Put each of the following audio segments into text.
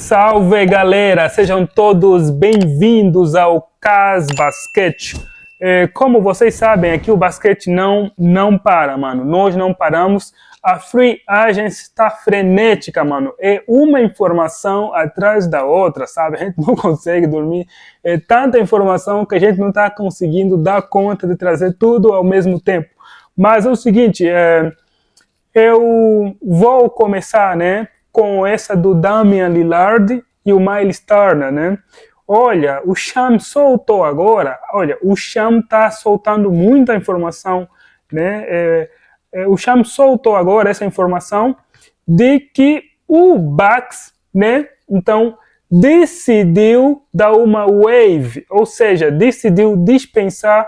Salve galera, sejam todos bem-vindos ao CAS Basquete. Como vocês sabem, aqui o basquete não para, mano. Nós não paramos. A Free Agency está frenética, mano. É uma informação atrás da outra, sabe? A gente não consegue dormir. É tanta informação que a gente não está conseguindo dar conta de trazer tudo ao mesmo tempo. Mas é o seguinte, eu vou começar, né, com essa do Damian Lillard e o Miles Turner, né? Olha, o Shams soltou agora, olha, o Shams está soltando muita informação, né? O Shams soltou agora essa informação de que o Bucks, né, então, decidiu dar uma wave, ou seja, decidiu dispensar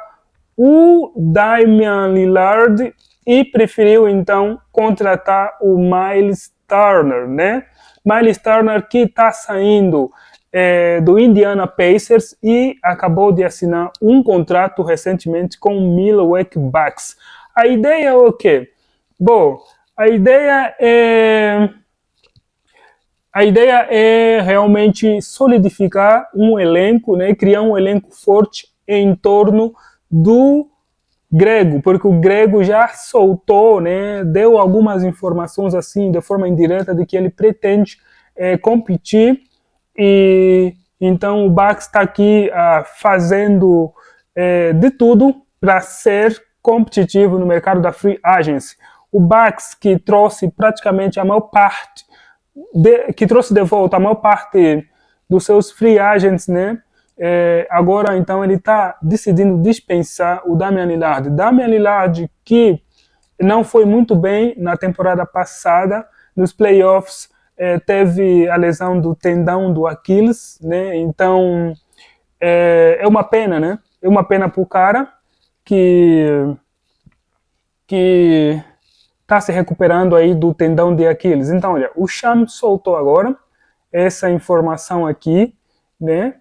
o Damian Lillard e preferiu, então, contratar o Miles Turner, né? Miles Turner que está saindo do Indiana Pacers e acabou de assinar um contrato recentemente com o Milwaukee Bucks. A ideia é o quê? Bom, a ideia é realmente solidificar um elenco, né? Criar um elenco forte em torno do Grego, porque o Grego já soltou, né, deu algumas informações assim, de forma indireta, de que ele pretende competir, e então o Bucks está aqui fazendo de tudo para ser competitivo no mercado da Free Agency. O Bucks que trouxe praticamente a maior parte, que trouxe de volta a maior parte dos seus Free Agents, né? Agora, então, ele está decidindo dispensar o Damian Lillard. Damian Lillard, que não foi muito bem na temporada passada, nos playoffs, teve a lesão do tendão do Aquiles, né? Então, é uma pena, né? É uma pena para o cara que está se recuperando aí do tendão de Aquiles. Então, olha, o Shams soltou agora essa informação aqui, né?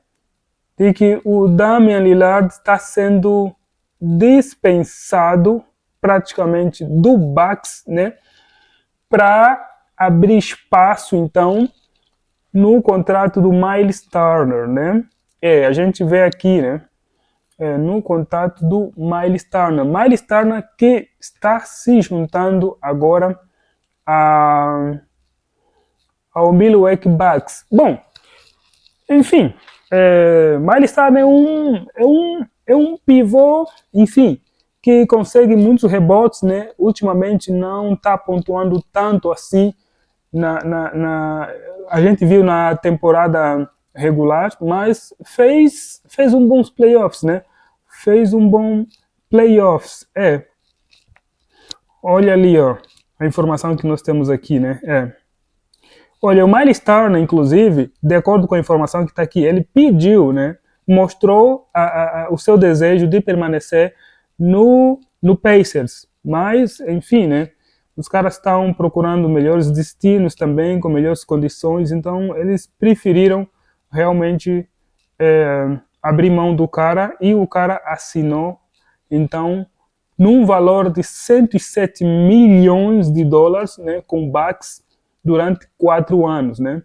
De que o Damian Lillard está sendo dispensado praticamente do Bucks, né, para abrir espaço, então, no contrato do Miles Turner, né? A gente vê aqui, né, no contrato do Miles Turner. Miles Turner que está se juntando agora ao Milwaukee Bucks. Bom, enfim, Miles Turner é um pivô, enfim, que consegue muitos rebotes, né? Ultimamente não está pontuando tanto assim. A gente viu na temporada regular, mas fez um bons playoffs, né? Fez um bom playoffs. Olha ali, ó, a informação que nós temos aqui, né? Olha, o Miles Turner, inclusive, de acordo com a informação que está aqui, ele pediu, né, mostrou o seu desejo de permanecer no Pacers. Mas, enfim, né, os caras estão procurando melhores destinos também, com melhores condições, então eles preferiram realmente abrir mão do cara, e o cara assinou, então, num valor de 107 milhões de dólares, né, com Bucks, durante 4 anos, né?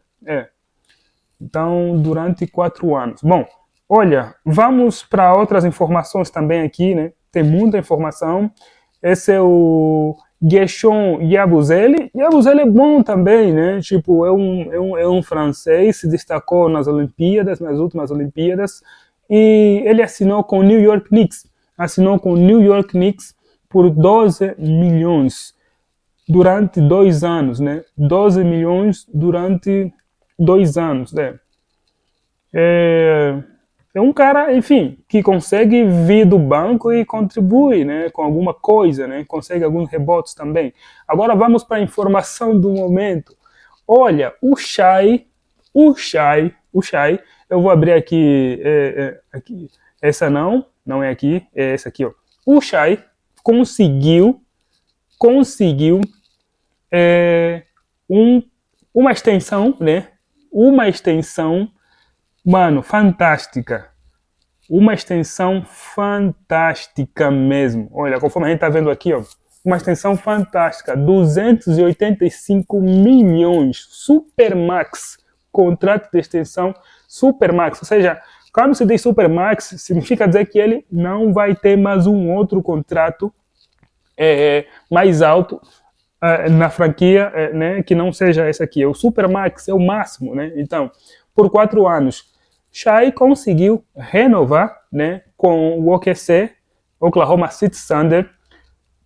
Então, durante 4 anos. Bom, olha, vamos para outras informações também aqui, né? Tem muita informação. Esse é o Guerschon Yabusele. Yabusele é bom também, né? Tipo, é um francês, se destacou nas Olimpíadas, nas últimas Olimpíadas, e ele assinou com o New York Knicks. Assinou com o New York Knicks por 12 milhões. Durante 2 anos, né? 12 milhões durante 2 anos, né? É um cara, enfim, que consegue vir do banco e contribui, né, com alguma coisa, né? Consegue alguns rebotes também. Agora vamos para a informação do momento. Olha, o Shai, eu vou abrir aqui, aqui. Essa não é aqui, é essa aqui, ó. O Shai conseguiu uma extensão, né? Uma extensão, mano, fantástica. Uma extensão fantástica mesmo. Olha, conforme a gente tá vendo aqui, ó, uma extensão fantástica. 285 milhões, Supermax contrato de extensão Supermax. Ou seja, quando se diz Supermax, significa dizer que ele não vai ter mais um outro contrato mais alto na franquia, né, que não seja esse aqui. O Supermax é o máximo, né? Então, por 4 anos, Shai conseguiu renovar, né, com o OKC, Oklahoma City Thunder,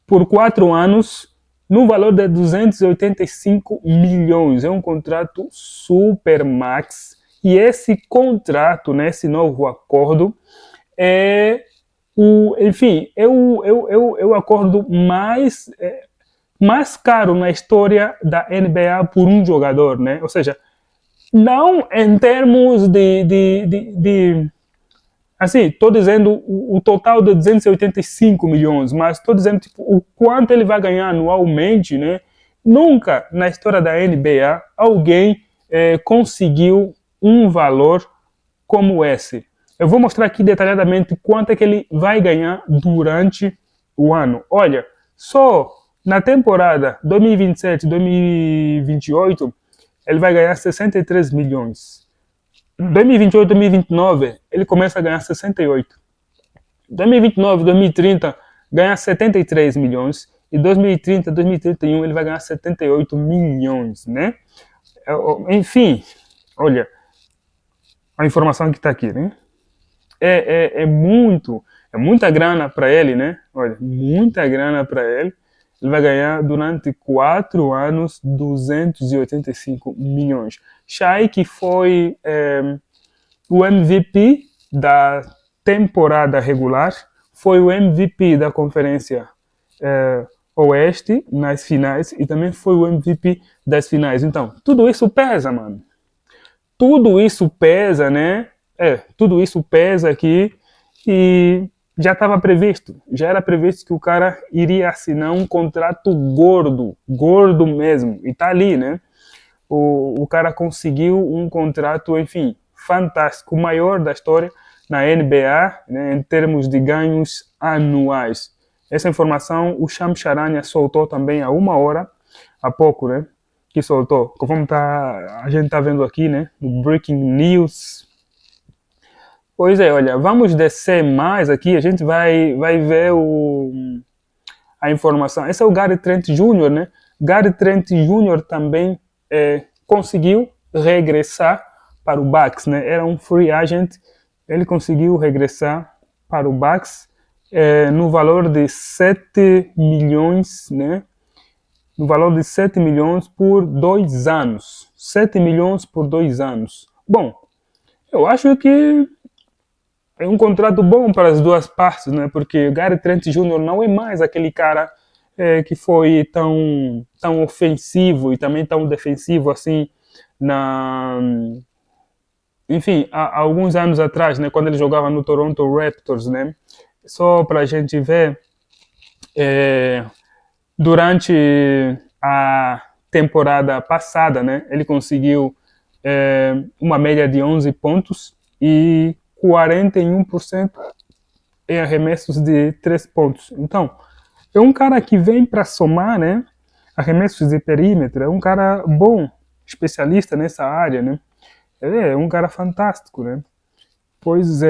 por 4 anos, no valor de 285 milhões. É um contrato Supermax. E esse contrato, né, esse novo acordo, é o acordo mais caro na história da NBA por um jogador, né? Ou seja, não em termos assim, estou dizendo o total de 285 milhões, mas estou dizendo tipo, o quanto ele vai ganhar anualmente, né? Nunca na história da NBA alguém conseguiu um valor como esse. Eu vou mostrar aqui detalhadamente quanto é que ele vai ganhar durante o ano. Olha, só na temporada 2027-2028, ele vai ganhar 63 milhões. 2028-2029, ele começa a ganhar 68. 2029-2030, ganha 73 milhões. E 2030-2031, ele vai ganhar 78 milhões, né? Enfim, olha, a informação que está aqui, né? É muita grana para ele, né? Olha, muita grana para ele. Ele vai ganhar durante 4 anos 285 milhões. Shai, que foi o MVP da temporada regular, foi o MVP da Conferência Oeste nas finais e também foi o MVP das finais. Então, tudo isso pesa, mano. Tudo isso pesa, né? Tudo isso pesa aqui e já estava previsto. Já era previsto que o cara iria assinar um contrato gordo mesmo. E tá ali, né? O cara conseguiu um contrato, enfim, fantástico, o maior da história na NBA, né, em termos de ganhos anuais. Essa informação o Shams Charania soltou também há 1 hora, há pouco, né? Que soltou. Conforme a gente está vendo aqui, né? No Breaking News. Pois é, olha, vamos descer mais aqui, a gente vai ver a informação. Esse é o Gary Trent Jr., né? Gary Trent Jr. também conseguiu regressar para o Bucks, né? Era um free agent, ele conseguiu regressar para o Bucks no valor de 7 milhões, né? No valor de 7 milhões por 2 anos. 7 milhões por 2 anos. Bom, eu acho que é um contrato bom para as duas partes, né? Porque Gary Trent Jr. não é mais aquele cara que foi tão ofensivo e também tão defensivo assim enfim, há alguns anos atrás, né? Quando ele jogava no Toronto Raptors, né? Só para a gente ver, durante a temporada passada, né? Ele conseguiu uma média de 11 pontos e 41% em arremessos de 3 pontos. Então, é um cara que vem para somar, né? Arremessos de perímetro, é um cara bom, especialista nessa área, né? É um cara fantástico, né? Pois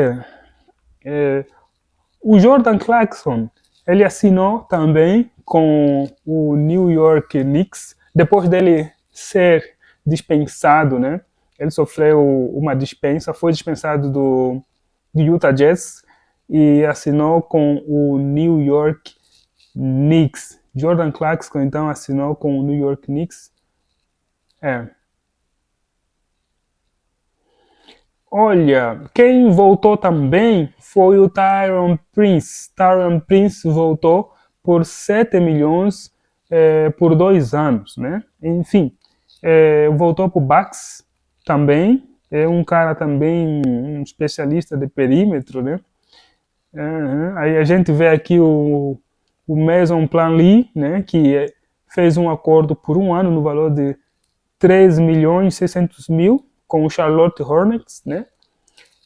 o Jordan Clarkson, ele assinou também com o New York Knicks, depois dele ser dispensado, né? Ele sofreu uma dispensa, foi dispensado do Utah Jazz e assinou com o New York Knicks. Jordan Clarkson, então, assinou com o New York Knicks. Olha, quem voltou também foi o Taurean Prince. Taurean Prince voltou por 7 milhões por 2 anos, né? Enfim, voltou para o Bucks também. É um cara também, um especialista de perímetro, né? Aí a gente vê aqui o Mason Plumlee, né? Que fez um acordo por 1 ano no valor de 3 milhões e 600 mil com o Charlotte Hornets, né?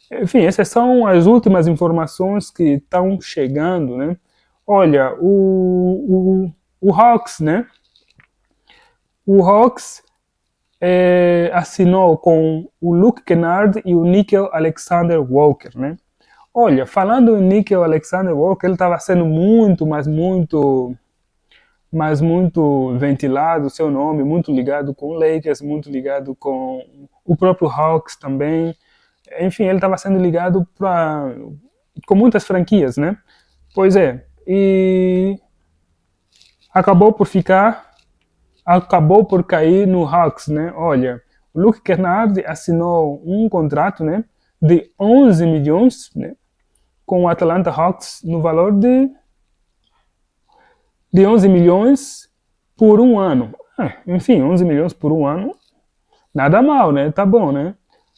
Enfim, essas são as últimas informações que estão chegando, né? Olha, o Hawks, né? O Hawks assinou com o Luke Kennard e o Nickel Alexander Walker, né? Olha, falando em Nickel Alexander Walker, ele estava sendo muito, mas muito ventilado o seu nome, muito ligado com o Lakers, muito ligado com o próprio Hawks também. Enfim, ele estava sendo ligado com muitas franquias, né? Pois é, e acabou por cair no Hawks, né? Olha, o Luke Kennard assinou um contrato, né, de 11 milhões, né, com o Atlanta Hawks no valor de 11 milhões por um ano. Enfim, 11 milhões por um ano, nada mal, né? Tá bom, né?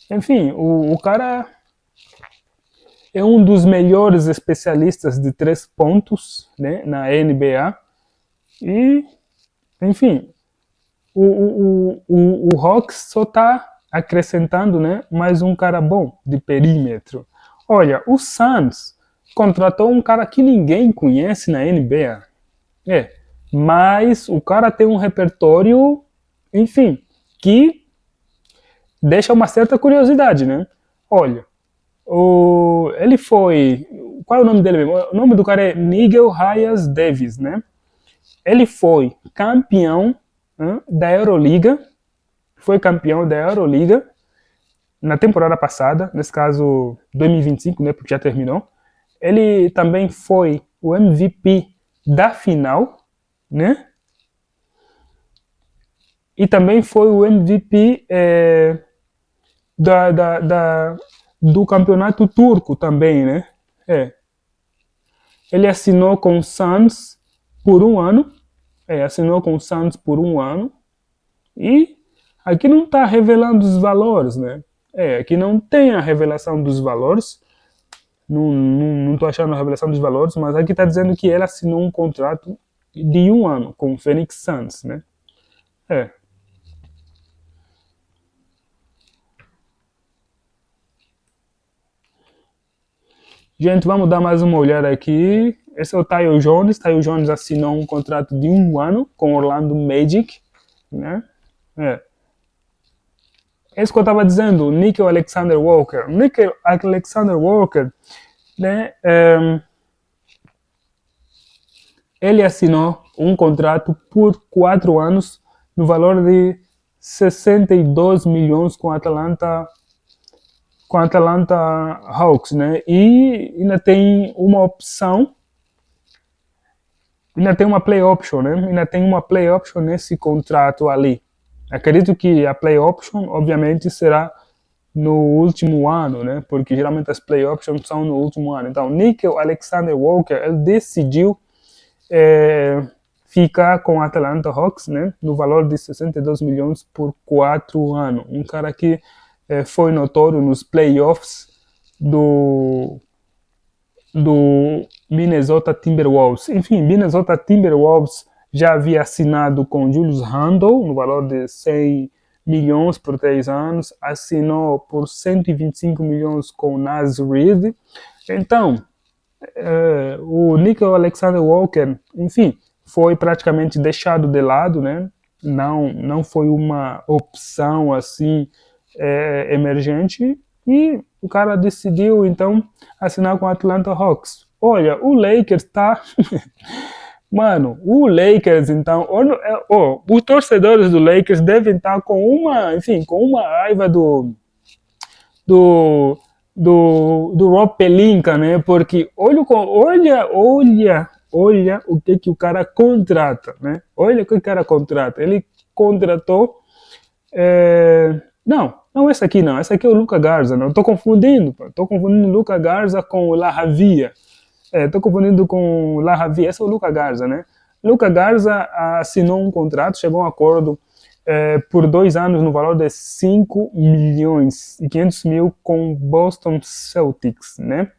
Enfim, o cara é um dos melhores especialistas de 3 pontos, né, na NBA. E, enfim, o Hawks só está acrescentando, né, mais um cara bom de perímetro. Olha, o Suns contratou um cara que ninguém conhece na NBA. Mas o cara tem um repertório, enfim, que deixa uma certa curiosidade, né? Olha, ele foi... Qual é o nome dele mesmo? O nome do cara é Nigel Hayes Davis, né? Ele foi campeão da Euroliga, na temporada passada, nesse caso 2025, né, porque já terminou. Ele também foi o MVP da final, né? E também foi o MVP do campeonato turco também, né? Ele assinou com o Suns por um ano. E aqui não está revelando os valores, né? Aqui não tem a revelação dos valores. Não estou achando a revelação dos valores, mas aqui está dizendo que ele assinou um contrato de um ano com o Phoenix Suns, né? Gente, vamos dar mais uma olhada aqui. Esse é o Tyus Jones. Tyus Jones assinou um contrato de um ano com o Orlando Magic, né? É isso que eu estava dizendo, o Nickel Alexander Walker. Nickel Alexander Walker, né? Ele assinou um contrato por 4 anos no valor de 62 milhões com a Atlanta Hawks, né? E ainda tem uma opção, ainda tem uma play option, né? Ainda tem uma play option nesse contrato ali. Acredito que a play option, obviamente, será no último ano, né? Porque geralmente as play options são no último ano. Então, Nickel Alexander Walker, ele decidiu ficar com o Atlanta Hawks, né? No valor de 62 milhões por 4 anos. Um cara que foi notório nos playoffs do Minnesota Timberwolves. Enfim, Minnesota Timberwolves já havia assinado com Julius Randle no valor de 100 milhões por 3 anos, assinou por 125 milhões com Naz Reid. Então, o Nickel Alexander Walker, enfim, foi praticamente deixado de lado, né? Não foi uma opção assim emergente, e o cara decidiu então assinar com o Atlanta Hawks. Olha, o Lakers tá mano, o Lakers então, os torcedores do Lakers devem estar com uma raiva do Rob Pelinka, né? Porque olha o que o cara contrata, né? Olha o que o cara contrata. Ele contratou não, esse aqui não. Esse aqui é o Luka Garza. Não, estou confundindo o Luka Garza com o Lahavia. Estou confundindo com o Lahavia. Esse é o Luka Garza, né? Luka Garza assinou um contrato, chegou a um acordo por 2 anos no valor de 5 milhões e 500 mil com Boston Celtics, né?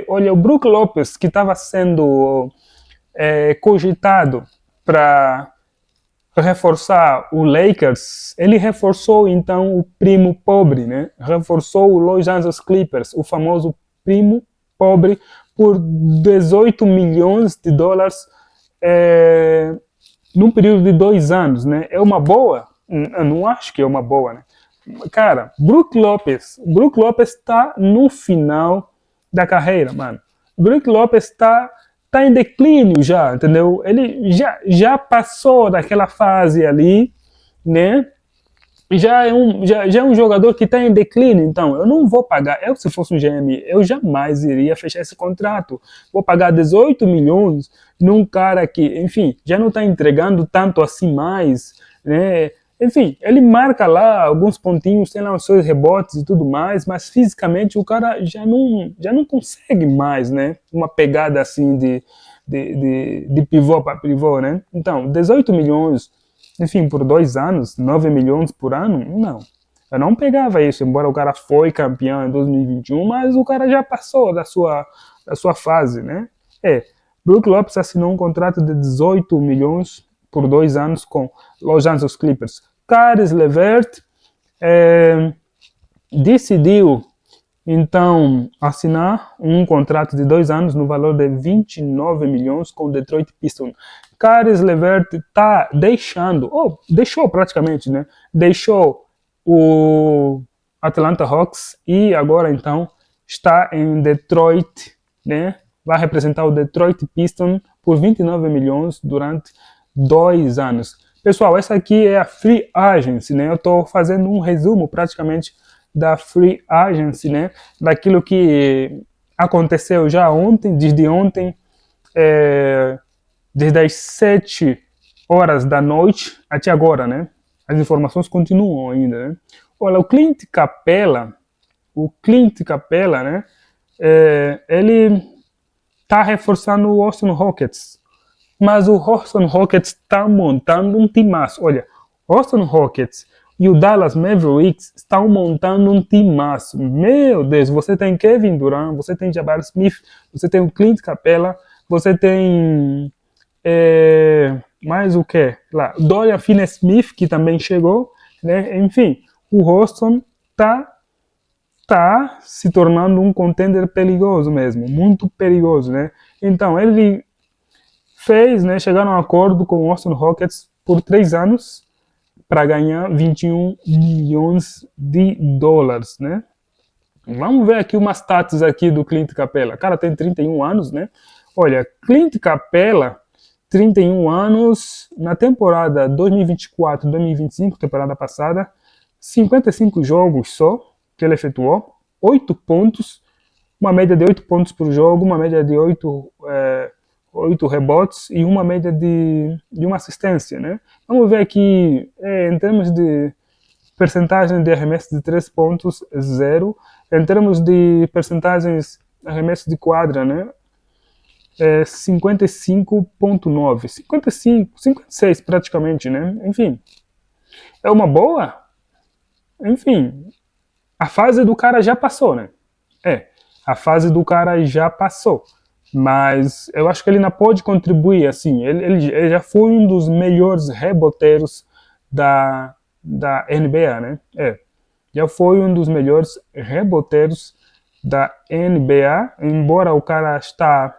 Olha, o Brook Lopes, que estava sendo cogitado para reforçar o Lakers, ele reforçou então o primo pobre, né? Reforçou o Los Angeles Clippers, o famoso primo pobre, por 18 milhões de dólares num período de 2 anos, né? É uma boa Eu não acho que é uma boa, né? Cara, Brook Lopes tá no final da carreira, mano. Brook Lopes tá em declínio já, entendeu? Ele já passou daquela fase ali, né? Já é um jogador que está em declínio, então eu não vou pagar. Eu, se fosse um GM, eu jamais iria fechar esse contrato. Vou pagar 18 milhões num cara que, enfim, já não está entregando tanto assim mais, né? Enfim, ele marca lá alguns pontinhos, tem lá os seus rebotes e tudo mais, mas fisicamente o cara já não consegue mais, né? Uma pegada assim de pivô para pivô, né? Então, 18 milhões, enfim, por 2 anos, 9 milhões por ano, não. Eu não pegava isso, embora o cara foi campeão em 2021, mas o cara já passou da sua fase, né? Brook Lopes assinou um contrato de 18 milhões por 2 anos com Los Angeles Clippers. Caris LeVert decidiu, então, assinar um contrato de 2 anos no valor de 29 milhões com o Detroit Pistons. Caris LeVert está deixou praticamente, né? Deixou o Atlanta Hawks e agora, então, está em Detroit, né? Vai representar o Detroit Pistons por 29 milhões durante 2 anos. Pessoal, essa aqui é a Free Agency, né? Eu estou fazendo um resumo praticamente da Free Agency, né? Daquilo que aconteceu já ontem, desde ontem, desde as 7 horas da noite até agora, né? As informações continuam ainda, né? Olha, o Clint Capela, né? Ele está reforçando o Houston Rockets, mas o Houston Rockets está montando um timaço. Olha, Houston Rockets e o Dallas Mavericks estão montando um timaço. Meu Deus, você tem Kevin Durant, você tem Jabari Smith, você tem o Clint Capela, você tem mais o que? Lá, Dorian Finney-Smith, que também chegou, né? Enfim, o Houston tá se tornando um contender perigoso mesmo, muito perigoso, né? Então, ele fez, né, chegaram a um acordo com o Houston Rockets por 3 anos para ganhar 21 milhões de dólares, né? Vamos ver aqui umas status aqui do Clint Capela. O cara tem 31 anos, né? Olha, Clint Capela, 31 anos, na temporada 2024-2025, temporada passada, 55 jogos só que ele efetuou, 8 pontos, uma média de 8 pontos por jogo, uma média de 8 rebotes e uma média de uma assistência, né? Vamos ver aqui, em termos de percentagem de arremesso de 3 pontos, 0. Em termos de percentagens de arremesso de quadra, né? 55,9. 55, 56 praticamente, né? Enfim, é uma boa. Enfim, a fase do cara já passou, né? A fase do cara já passou. Mas eu acho que ele ainda pode contribuir, assim. Ele já foi um dos melhores reboteiros da NBA, né? Já foi um dos melhores reboteiros da NBA, embora o cara está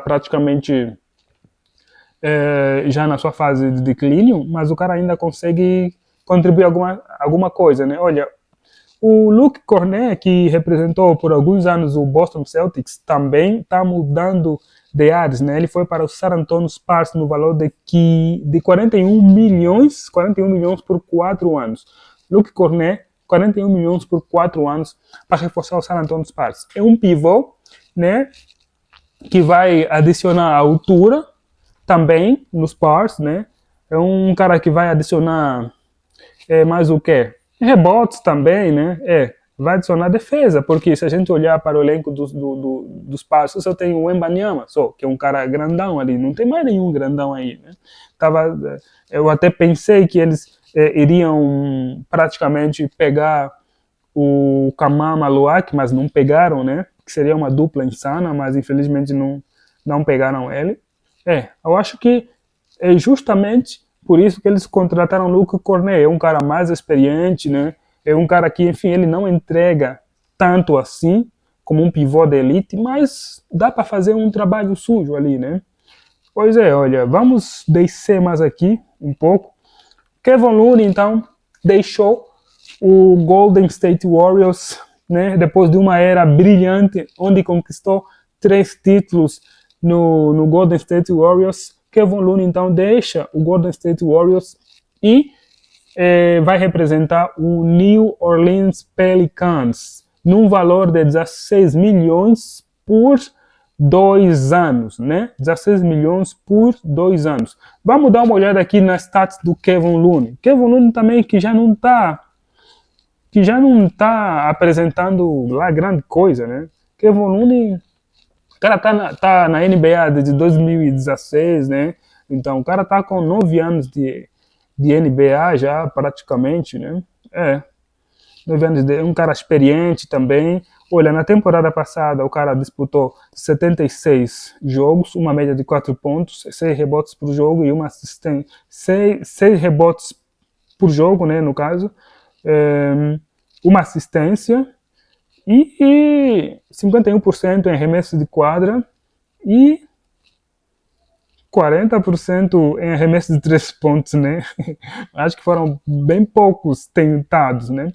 praticamente já na sua fase de declínio, mas o cara ainda consegue contribuir alguma coisa, né? Olha, o Luke Cornet, que representou por alguns anos o Boston Celtics, também está mudando de ares, né? Ele foi para o San Antonio Spurs no valor de 41 milhões por 4 anos. Luke Cornet, 41 milhões por 4 anos para reforçar o San Antonio Spurs. É um pivô, né? Que vai adicionar altura também nos Spurs, né? É um cara que vai adicionar mais o quê? Rebotes também, né? Vai adicionar defesa, porque se a gente olhar para o elenco dos Spurs, só tem o Wembanyama, só, que é um cara grandão ali, não tem mais nenhum grandão aí, né? Eu até pensei que eles iriam praticamente pegar o Kamama Luak, mas não pegaram, né? Que seria uma dupla insana, mas infelizmente não pegaram ele. Eu acho que é justamente por isso que eles contrataram o Luke Cornet. É um cara mais experiente, né? É um cara que, enfim, ele não entrega tanto assim como um pivô de elite, mas dá para fazer um trabalho sujo ali, né? Pois olha, vamos descer mais aqui um pouco. Kevin Looney, então, deixou o Golden State Warriors, né, depois de uma era brilhante, onde conquistou 3 títulos no Golden State Warriors. Kevin Looney, então, deixa o Golden State Warriors e vai representar o New Orleans Pelicans, num valor de 16 milhões por 2 anos, né? 16 milhões por 2 anos. Vamos dar uma olhada aqui nas stats do Kevin Looney. Kevin Looney também que já não tá apresentando lá grande coisa, né? Kevin Looney, o cara tá na NBA desde 2016, né? Então o cara tá com 9 anos de NBA já praticamente, né? 9 anos de um cara experiente também. Olha, na temporada passada o cara disputou 76 jogos, uma média de 4 pontos, 6 rebotes por jogo e uma assistência, 6 rebotes por jogo, né, no caso, uma assistência e 51% em arremesso de quadra e 40% em arremesso de 3 pontos, né? Acho que foram bem poucos tentados, né?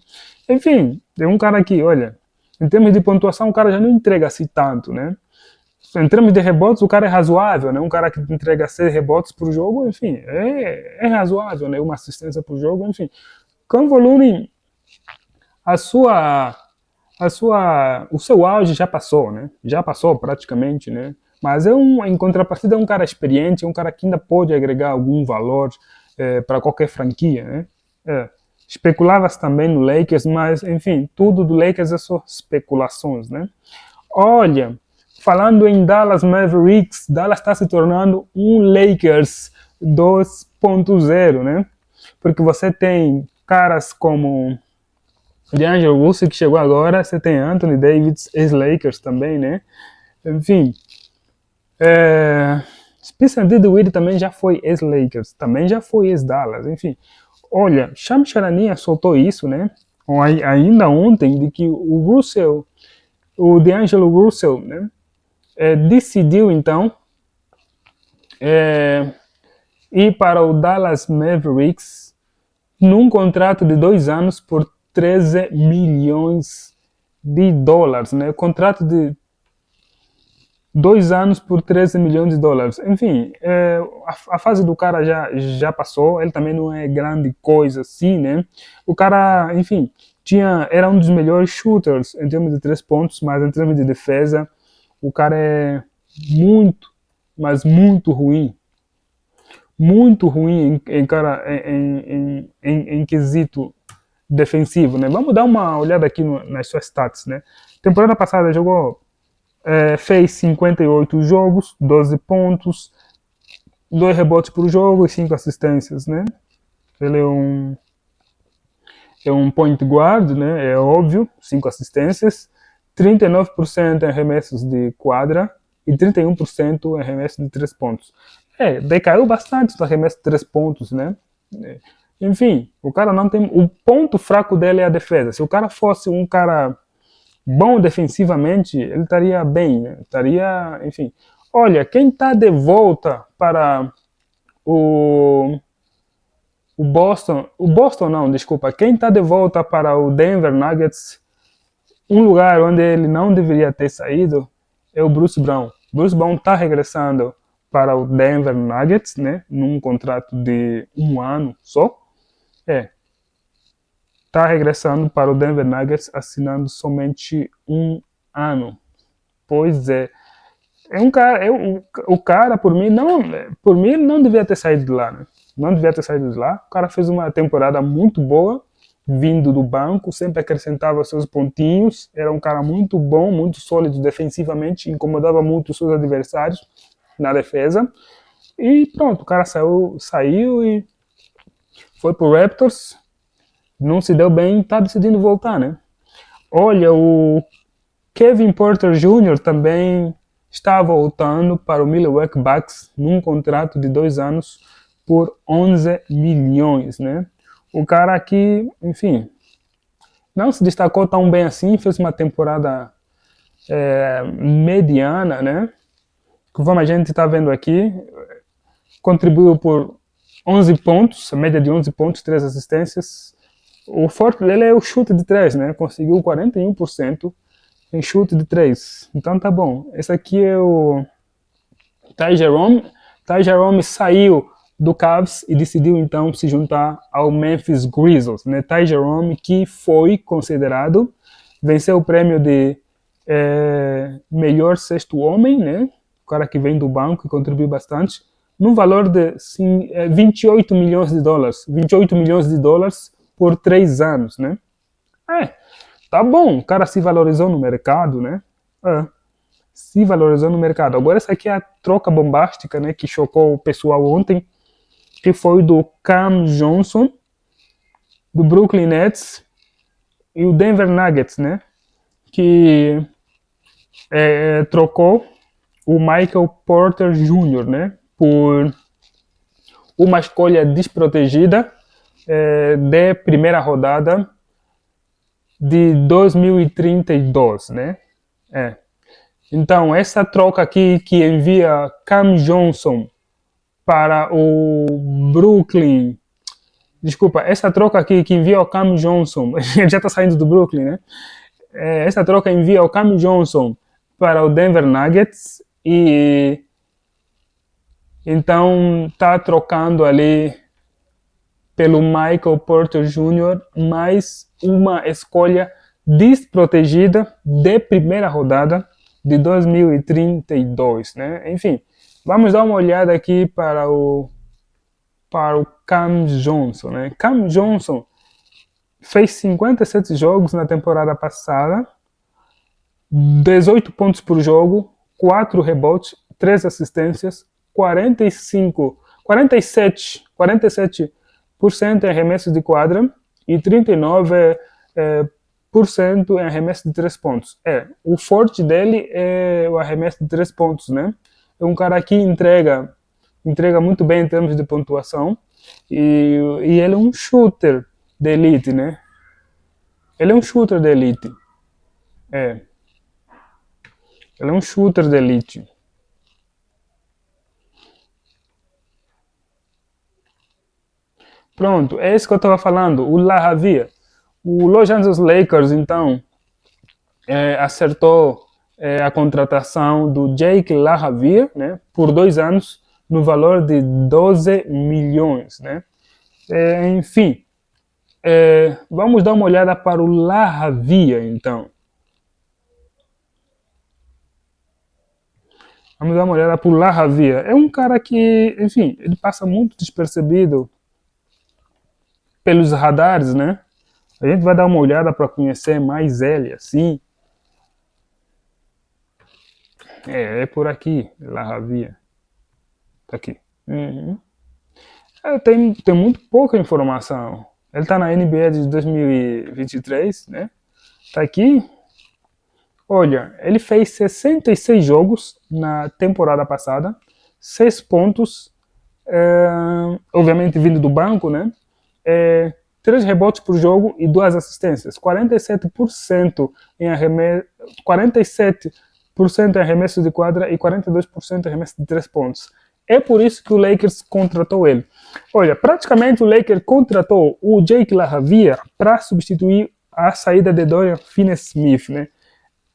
Enfim, é um cara que, olha, em termos de pontuação, o cara já não entrega assim tanto, né? Em termos de rebotes, o cara é razoável, né? Um cara que entrega 6 rebotes por jogo, enfim, é razoável, né? Uma assistência por jogo, enfim. Com volume, o seu auge já passou, né? Já passou praticamente, né? Mas em contrapartida, é um cara experiente, é um cara que ainda pode agregar algum valor para qualquer franquia, né? Especulava-se também no Lakers, mas, enfim, tudo do Lakers é só especulações, né? Olha, falando em Dallas Mavericks, Dallas está se tornando um Lakers 2.0, né? Porque você tem caras como D'Angelo Russell, que chegou agora, você tem Anthony Davis, ex-Lakers também, né? Enfim, Spencer Dinwiddie também já foi ex-Lakers, também já foi ex-Dallas, enfim. Olha, Shams Charania soltou isso, né? Ainda ontem, de que o D'Angelo Russell, né? Decidiu, então, ir para o Dallas Mavericks num contrato de 2 anos por 13 milhões de dólares, né? Contrato de 2 anos por 13 milhões de dólares. Enfim, a fase do cara já passou, ele também não é grande coisa assim, né? O cara, enfim, era um dos melhores shooters em termos de 3 pontos, mas em termos de defesa, o cara é muito, mas muito ruim. Muito ruim em quesito defensivo, né? Vamos dar uma olhada aqui nas suas stats, né? Temporada passada jogou fez 58 jogos, 12 pontos, 2 rebotes por jogo e 5 assistências, né? Ele é um point guard, né? É óbvio, 5 assistências, 39% em arremessos de quadra e 31% em arremessos de 3 pontos. Decaiu bastante o arremesso de 3 pontos, né? Enfim, o cara não tem... O ponto fraco dele é a defesa. Se o cara fosse um cara bom defensivamente, ele estaria bem, né? Estaria, enfim. Olha, quem está de volta para o Boston não, desculpa, quem está de volta para o Denver Nuggets, um lugar onde ele não deveria ter saído, é o Bruce Brown. Bruce Brown está regressando para o Denver Nuggets, né? Num contrato de 1 ano só. Está regressando para o Denver Nuggets assinando somente 1 ano. Pois é. O cara, por mim, ele não devia ter saído de lá, né? Não devia ter saído de lá. O cara fez uma temporada muito boa, vindo do banco, sempre acrescentava seus pontinhos. Era um cara muito bom, muito sólido defensivamente, incomodava muito os seus adversários na defesa. E pronto, o cara saiu e foi pro Raptors. Não se deu bem, está decidindo voltar, né? Olha, o Kevin Porter Jr. também está voltando para o Milwaukee Bucks num contrato de 2 anos por 11 milhões, né? O cara aqui, enfim, não se destacou tão bem assim, fez uma temporada mediana, né? Como a gente está vendo aqui, contribuiu por 11 pontos, a média de 11 pontos, 3 assistências. O forte dele é o chute de 3, né? Conseguiu 41% em chute de 3. Então tá bom. Esse aqui é o Ty Jerome. Ty Jerome saiu do Cavs e decidiu então se juntar ao Memphis Grizzlies, né? Ty Jerome, que foi considerado, venceu o prêmio de melhor sexto homem, né? O cara que vem do banco e contribuiu bastante, num valor de 28 milhões de dólares. 28 milhões de dólares por 3 anos, né? Tá bom, o cara se valorizou no mercado, né? Se valorizou no mercado. Agora essa aqui é a troca bombástica, né, que chocou o pessoal ontem, que foi do Cam Johnson, do Brooklyn Nets, e o Denver Nuggets, né, que trocou o Michael Porter Jr., né, por uma escolha desprotegida de primeira rodada de 2032, né? Então, essa troca aqui que envia Cam Johnson para o Brooklyn. Desculpa, essa troca aqui que envia o Cam Johnson, ele já está saindo do Brooklyn, né? Essa troca envia o Cam Johnson para o Denver Nuggets e então está trocando ali pelo Michael Porter Jr. mais uma escolha desprotegida de primeira rodada de 2032, né? Enfim, vamos dar uma olhada aqui para o Cam Johnson, né? Cam Johnson fez 57 jogos na temporada passada, 18 pontos por jogo, 4 rebotes, 3 assistências, 47% em arremessos de quadra e 39% em arremesso de 3 pontos. O forte dele é o arremesso de 3 pontos, né? É um cara que entrega muito bem em termos de pontuação e ele é um shooter de elite, né? Ele é um shooter de elite. Ele é um shooter de elite. Pronto, é isso que eu estava falando, o LaRavia. O Los Angeles Lakers, então, acertou a contratação do Jake LaRavia, né, por 2 anos, no valor de 12 milhões. Né? Enfim, vamos dar uma olhada para o LaRavia, então. Vamos dar uma olhada para o LaRavia. É um cara que, enfim, ele passa muito despercebido pelos radares, né? A gente vai dar uma olhada para conhecer mais ele, assim. É por aqui, LaRavia. Tá aqui. Uhum. Tem muito pouca informação. Ele tá na NBA de 2023, né? Tá aqui. Olha, ele fez 66 jogos na temporada passada, 6 pontos, obviamente vindo do banco, né? 3 rebotes por jogo e 2 assistências. 47% em arremesso, 47% em arremesso de quadra e 42% em arremesso de 3 pontos. É por isso que o Lakers contratou ele. Olha, praticamente o Lakers contratou o Jake LaRavia para substituir a saída de Dorian Finney-Smith, né?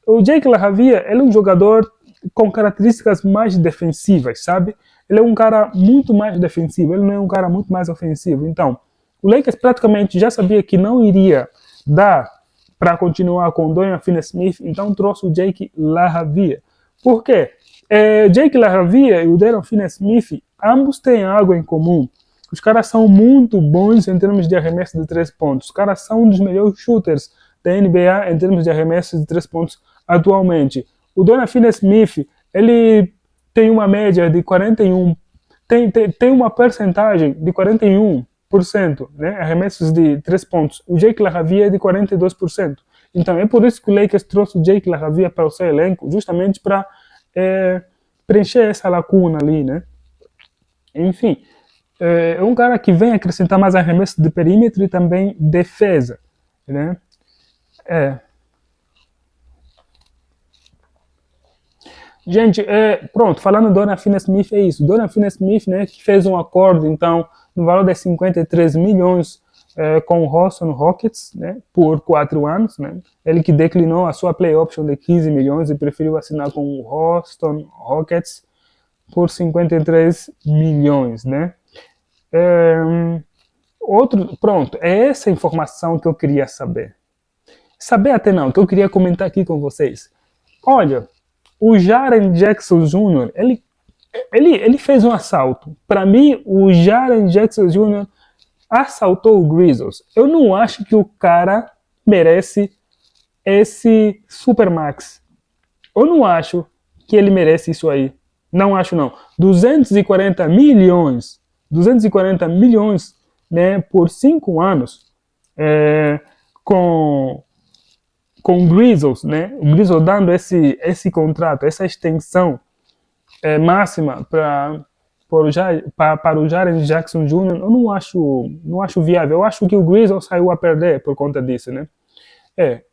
O Jake LaRavia, ele é um jogador com características mais defensivas, sabe? Ele é um cara muito mais defensivo, ele não é um cara muito mais ofensivo. Então, o Lakers praticamente já sabia que não iria dar para continuar com o Dorian Finney-Smith, então trouxe o Jake LaRavia. Por quê? Jake LaRavia e o Dorian Finney-Smith, ambos têm algo em comum. Os caras são muito bons em termos de arremesso de 3 pontos. Os caras são um dos melhores shooters da NBA em termos de arremesso de 3 pontos atualmente. O Dorian Finney-Smith, ele tem uma média de 41, tem uma percentagem de 41%, né, arremessos de 3 pontos. O Jake LaRavia é de 42%. Então é por isso que o Lakers trouxe o Jake LaRavia para o seu elenco, justamente para preencher essa lacuna ali, né? Enfim, é um cara que vem acrescentar mais arremesso de perímetro e também defesa, né? Gente, pronto, falando do Dorian Finney-Smith é isso. Dorian Finney-Smith, né, que fez um acordo, então, no valor de 53 milhões com o Houston Rockets, né, por 4 anos, né? Ele que declinou a sua play option de 15 milhões e preferiu assinar com o Houston Rockets por 53 milhões, né? Pronto, é essa informação que eu queria saber. Saber até não, que eu queria comentar aqui com vocês. Olha, o Jaren Jackson Jr., ele fez um assalto. Para mim, o Jaren Jackson Jr. assaltou o Grizzlies. Eu não acho que o cara merece esse Supermax. Eu não acho que ele merece isso aí. Não acho não. 240 milhões, 240 milhões, né, por 5 anos, com o Grizzlies, né? O Grizzlies dando esse contrato, essa extensão máxima para o Jaren Jackson Jr., eu não acho viável. Eu acho que o Grizzlies saiu a perder por conta disso, né?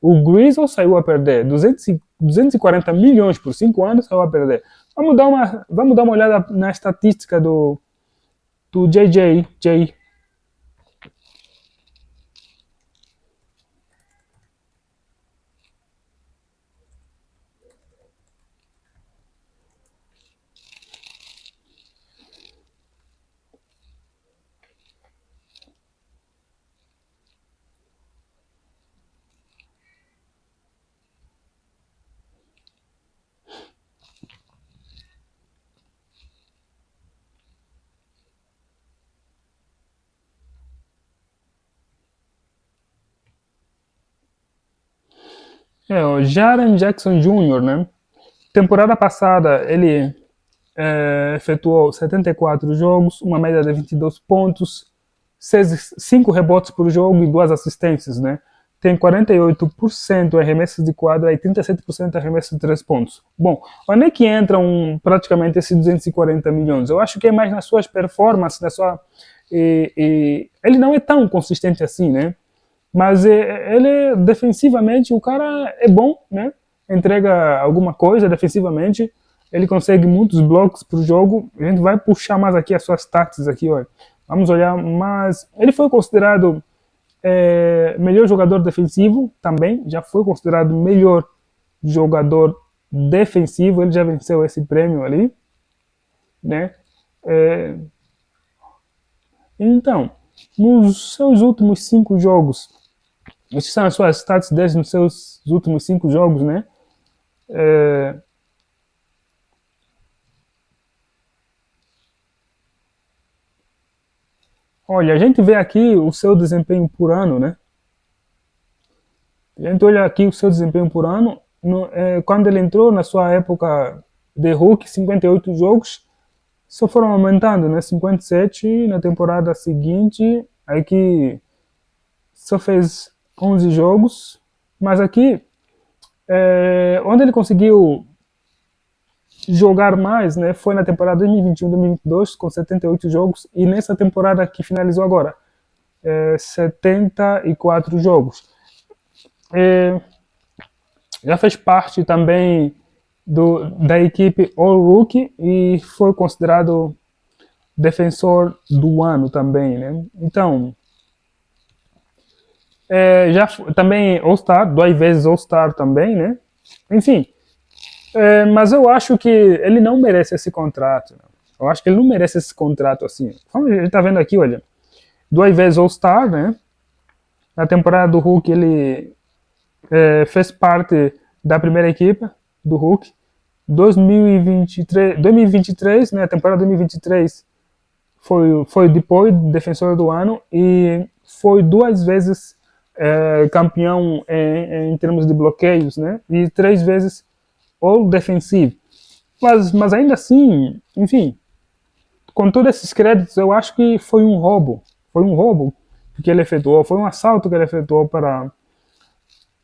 O Grizzlies saiu a perder 240 milhões por 5 anos, saiu a perder. Vamos dar uma olhada na estatística do JJ. O Jaren Jackson Jr., né? Temporada passada ele efetuou 74 jogos, uma média de 22 pontos, 5 rebotes por jogo e 2 assistências, né? Tem 48% arremessos de quadra e 37% arremessos de 3 pontos. Bom, onde é que entram praticamente esses 240 milhões? Eu acho que é mais nas suas performances, ele não é tão consistente assim, né? Mas ele, defensivamente, o cara é bom, né? Entrega alguma coisa defensivamente. Ele consegue muitos blocos por jogo. A gente vai puxar mais aqui as suas stats aqui, olha. Vamos olhar, mas ele foi considerado melhor jogador defensivo também. Já foi considerado melhor jogador defensivo. Ele já venceu esse prêmio ali, né? Então, nos seus últimos 5 jogos, essas são as suas stats desde os seus últimos 5 jogos, né? Olha, a gente vê aqui o seu desempenho por ano, né? A gente olha aqui o seu desempenho por ano. Quando ele entrou na sua época de rookie, 58 jogos, só foram aumentando, né? 57 na temporada seguinte, aí que só fez 11 jogos, mas aqui, onde ele conseguiu jogar mais, né, foi na temporada 2021-2022, com 78 jogos, e nessa temporada que finalizou agora, 74 jogos. Já fez parte também da equipe All-Rookie e foi considerado defensor do ano também, né? Então, também All-Star, 2 vezes All-Star também, né? Enfim, mas eu acho que ele não merece esse contrato. Né? Eu acho que ele não merece esse contrato assim. Como a gente tá vendo aqui, olha, 2 vezes All-Star, né? Na temporada do Hulk ele fez parte da primeira equipe do Hulk. 2023, né? A temporada 2023 foi depois defensor do ano e foi 2 vezes campeão em termos de bloqueios, né? E 3 vezes All Defensive. Mas ainda assim, enfim, com todos esses créditos, eu acho que foi um roubo. Foi um roubo que ele efetuou, foi um assalto que ele efetuou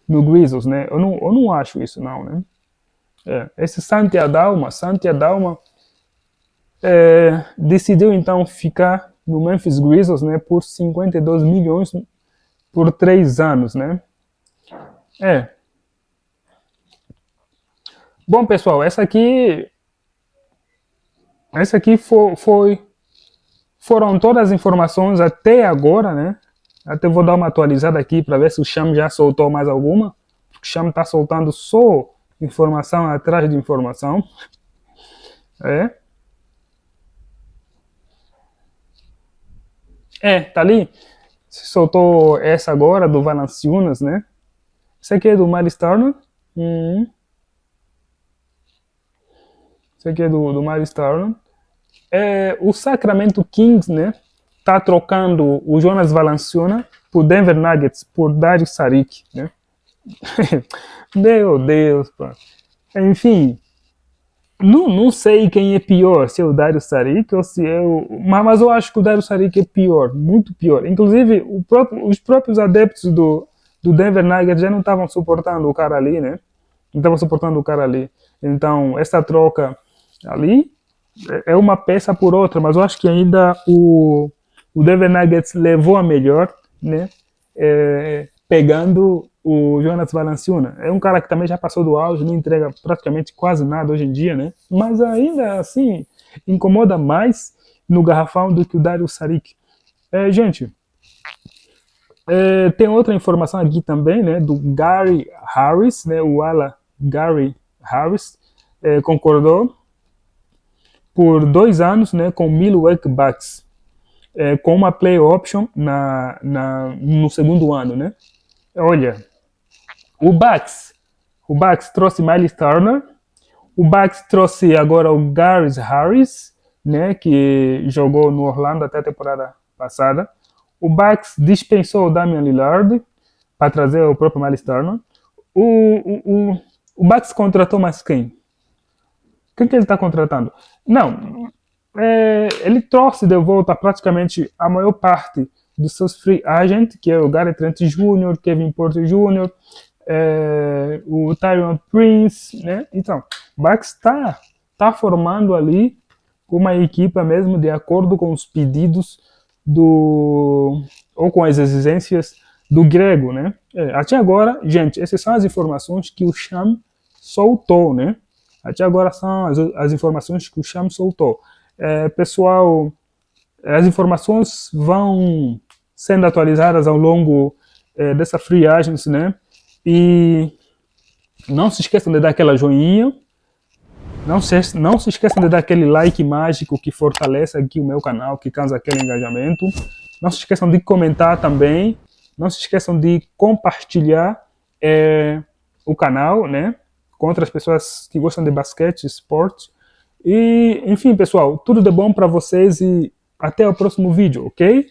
no Grizzlies, né? Eu não acho isso, não, né? Esse Santi Aldama decidiu então ficar no Memphis Grizzlies, né, por 52 milhões por 3 anos, né? Bom, pessoal, essa aqui foi foram todas as informações até agora, né? Até vou dar uma atualizada aqui para ver se o Cham já soltou mais alguma. O Cham está soltando só informação atrás de informação. Tá ali. Se soltou essa agora do Valanciunas, né? Essa aqui é do Miles Turner. Esse aqui é do Miles Turner. O Sacramento Kings, né? Tá trocando o Jonas Valanciunas por Denver Nuggets, por Dario Saric, né? Meu Deus, pá. Enfim, não sei quem é pior, se é o Dario Saric ou se é o... Mas eu acho que o Dario Saric é pior, muito pior. Inclusive, os próprios adeptos do Denver Nuggets já não estavam suportando o cara ali, né? Não estavam suportando o cara ali. Então, essa troca ali é uma peça por outra, mas eu acho que ainda o Denver Nuggets levou a melhor, né? Pegando o Jonas Valanciunas. É um cara que também já passou do auge, não entrega praticamente quase nada hoje em dia, né? Mas ainda assim, incomoda mais no garrafão do que o Dario Saric. Gente, tem outra informação aqui também, né? Do Gary Harris, né? O ala Gary Harris concordou por 2 anos, né? Com o Milwaukee Bucks. Com uma play option no segundo ano, né? Olha, o Bucks trouxe Miles Turner, o Bucks trouxe agora o Gary Harris, né, que jogou no Orlando até a temporada passada. O Bucks dispensou o Damian Lillard para trazer o próprio Miles Turner. O Bucks contratou mais quem? Quem que ele está contratando? Não, ele trouxe de volta praticamente a maior parte dos seus free agents, que é o Gary Trent Jr., Kevin Porter Jr., o Tyrone Prince, né? Então, o Bucks tá formando ali uma equipe mesmo de acordo com os pedidos ou com as exigências do grego, né? Até agora, gente, essas são as informações que o Sham soltou, né? Até agora são as informações que o Sham soltou. Pessoal, as informações vão sendo atualizadas ao longo dessa free agency, né? E não se esqueçam de dar aquela joinha, não se esqueçam de dar aquele like mágico que fortalece aqui o meu canal, que causa aquele engajamento. Não se esqueçam de comentar também, não se esqueçam de compartilhar o canal, né? Com outras pessoas que gostam de basquete, esporte. E, enfim, pessoal, tudo de bom para vocês e até o próximo vídeo, ok?